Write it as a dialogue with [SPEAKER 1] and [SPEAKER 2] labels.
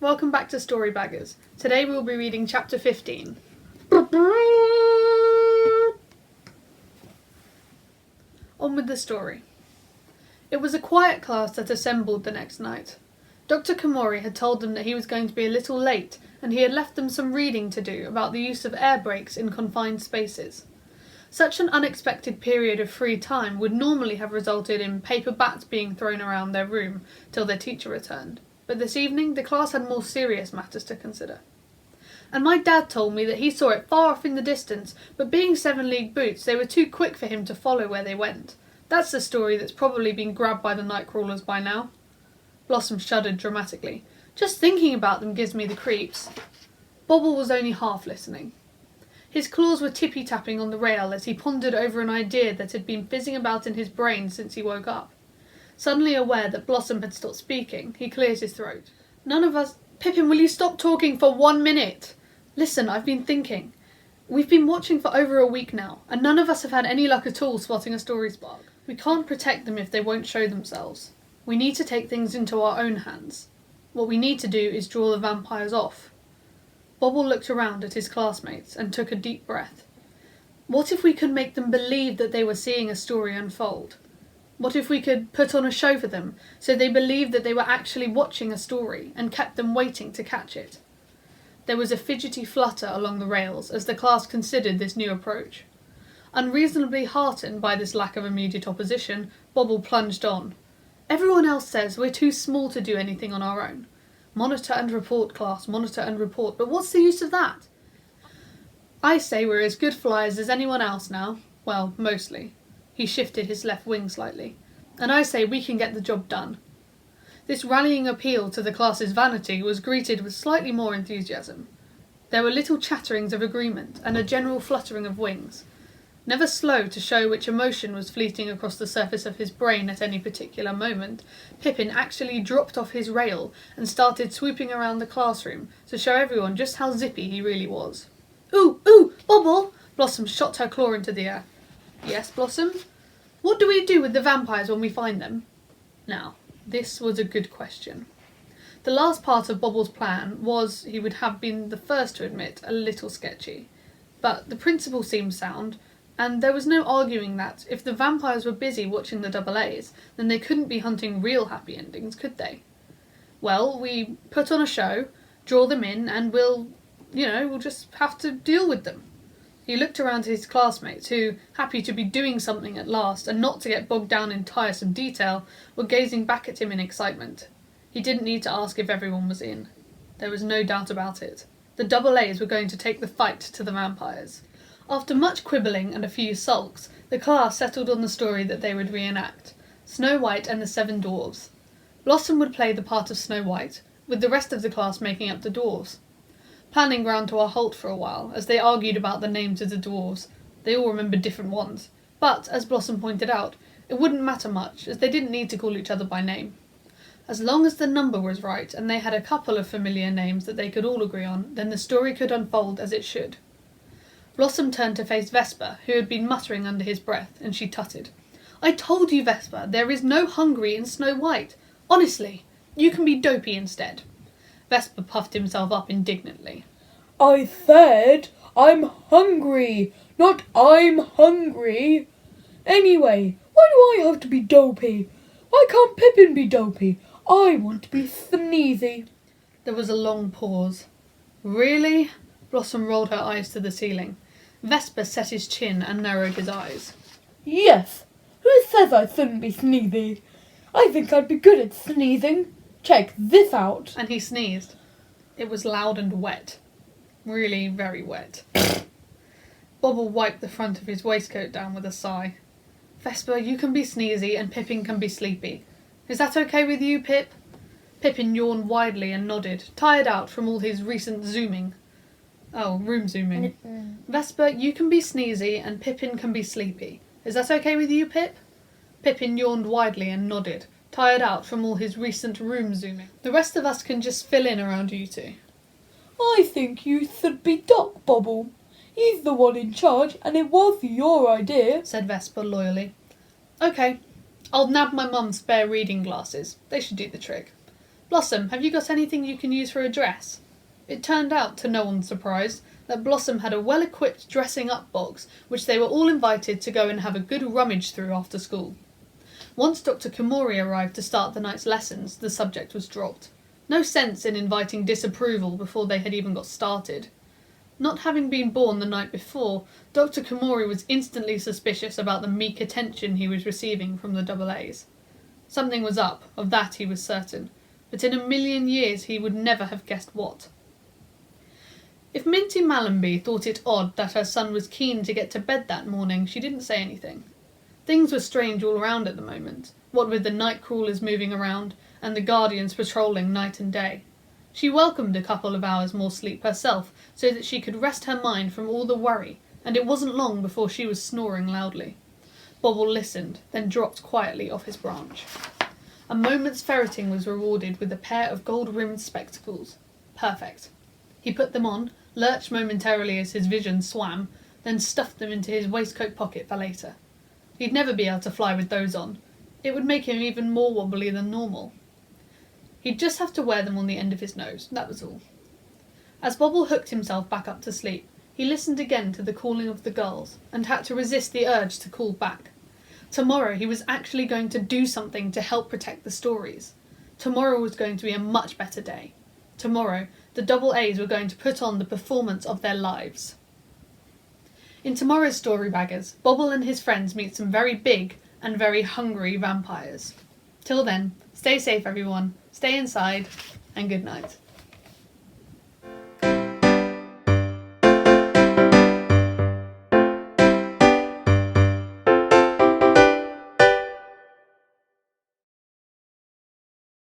[SPEAKER 1] welcome back to Storybaggers. Today we will be reading chapter 15. On with the story. It was a quiet class that assembled the next night. Dr. Komori had told them that he was going to be a little late, and he had left them some reading to do about the use of air brakes in confined spaces. Such an unexpected period of free time would normally have resulted in paper bats being thrown around their room till their teacher returned, but this evening the class had more serious matters to consider. And my dad told me that he saw it far off in the distance, but being 7 League boots, they were too quick for him to follow where they went. That's the story that's probably been grabbed by the night crawlers by now. Blossom shuddered dramatically. Just thinking about them gives me the creeps. Bobble was only half listening. His claws were tippy-tapping on the rail as he pondered over an idea that had been fizzing about in his brain since he woke up. Suddenly aware that Blossom had stopped speaking, he cleared his throat. None of us... Pippin, will you stop talking for 1 minute? Listen, I've been thinking. We've been watching for over a week now, and none of us have had any luck at all spotting a story spark. We can't protect them if they won't show themselves. We need to take things into our own hands. What we need to do is draw the vampires off. Bobble looked around at his classmates and took a deep breath. What if we could make them believe that they were seeing a story unfold? What if we could put on a show for them so they believed that they were actually watching a story and kept them waiting to catch it? There was a fidgety flutter along the rails as the class considered this new approach. Unreasonably heartened by this lack of immediate opposition, Bobble plunged on. Everyone else says we're too small to do anything on our own. Monitor and report, class, monitor and report, but what's the use of that? I say we're as good flyers as anyone else now. Well, mostly. He shifted his left wing slightly. And I say we can get the job done. This rallying appeal to the class's vanity was greeted with slightly more enthusiasm. There were little chatterings of agreement and a general fluttering of wings. Never slow to show which emotion was fleeting across the surface of his brain at any particular moment, Pippin actually dropped off his rail and started swooping around the classroom to show everyone just how zippy he really was. Ooh, ooh, Bobble! Blossom shot her claw into the air. Yes, Blossom? What do we do with the vampires when we find them? Now, this was a good question. The last part of Bobble's plan was, he would have been the first to admit, a little sketchy. But the principle seemed sound, and there was no arguing that, if the vampires were busy watching the double A's, then they couldn't be hunting real happy endings, could they? Well, we put on a show, draw them in, and we'll just have to deal with them. He looked around at his classmates who, happy to be doing something at last and not to get bogged down in tiresome detail, were gazing back at him in excitement. He didn't need to ask if everyone was in. There was no doubt about it. The double A's were going to take the fight to the vampires. After much quibbling and a few sulks, the class settled on the story that they would reenact. Snow White and the 7 Dwarfs. Blossom would play the part of Snow White, with the rest of the class making up the dwarves. Planning ground to a halt for a while, as they argued about the names of the dwarves. They all remembered different ones. But, as Blossom pointed out, it wouldn't matter much, as they didn't need to call each other by name. As long as the number was right, and they had a couple of familiar names that they could all agree on, then the story could unfold as it should. Blossom turned to face Vesper, who had been muttering under his breath, and she tutted. I told you, Vesper, there is no hungry in Snow White. Honestly, you can be Dopey instead. Vesper puffed himself up indignantly.
[SPEAKER 2] I said I'm hungry, not I'm hungry. Anyway, why do I have to be Dopey? Why can't Pippin be Dopey? I want to be Sneezy.
[SPEAKER 1] There was a long pause. Really? Blossom rolled her eyes to the ceiling. Vesper set his chin and narrowed his eyes.
[SPEAKER 2] Yes, who says I shouldn't be Sneezy? I think I'd be good at sneezing. Check this out.
[SPEAKER 1] And he sneezed. It was loud and wet. Really very wet. Bobble wiped the front of his waistcoat down with a sigh. Vesper, you can be Sneezy and Pippin can be Sleepy. Is that okay with you, Pip? Pippin yawned widely and nodded, tired out from all his recent zooming. Oh, room zooming. Vesper, you can be Sneezy and Pippin can be Sleepy. Is that okay with you, Pip? Pippin yawned widely and nodded, tired out from all his recent room zooming. The rest of us can just fill in around you two.
[SPEAKER 2] I think you should be Doc, Bobble. He's the one in charge, and it was your idea,
[SPEAKER 1] said Vesper loyally. Okay, I'll nab my mum's spare reading glasses. They should do the trick. Blossom, have you got anything you can use for a dress? It turned out, to no one's surprise, that Blossom had a well-equipped dressing-up box which they were all invited to go and have a good rummage through after school. Once Dr. Komori arrived to start the night's lessons, the subject was dropped. No sense in inviting disapproval before they had even got started. Not having been born the night before, Dr. Komori was instantly suspicious about the meek attention he was receiving from the double A's. Something was up, of that he was certain, but in a million years he would never have guessed what. If Minty Mallenby thought it odd that her son was keen to get to bed that morning, she didn't say anything. Things were strange all around at the moment, what with the night crawlers moving around, and the guardians patrolling night and day. She welcomed a couple of hours more sleep herself, so that she could rest her mind from all the worry, and it wasn't long before she was snoring loudly. Bobble listened, then dropped quietly off his branch. A moment's ferreting was rewarded with a pair of gold-rimmed spectacles. Perfect. He put them on, lurched momentarily as his vision swam, then stuffed them into his waistcoat pocket for later. He'd never be able to fly with those on. It would make him even more wobbly than normal. He'd just have to wear them on the end of his nose, that was all. As Bobble hooked himself back up to sleep, he listened again to the calling of the gulls, and had to resist the urge to call back. Tomorrow he was actually going to do something to help protect the stories. Tomorrow was going to be a much better day. Tomorrow, the double A's were going to put on the performance of their lives. In tomorrow's Story Baggers, Bobble and his friends meet some very big and very hungry vampires. Till then, stay safe everyone, stay inside, and good night.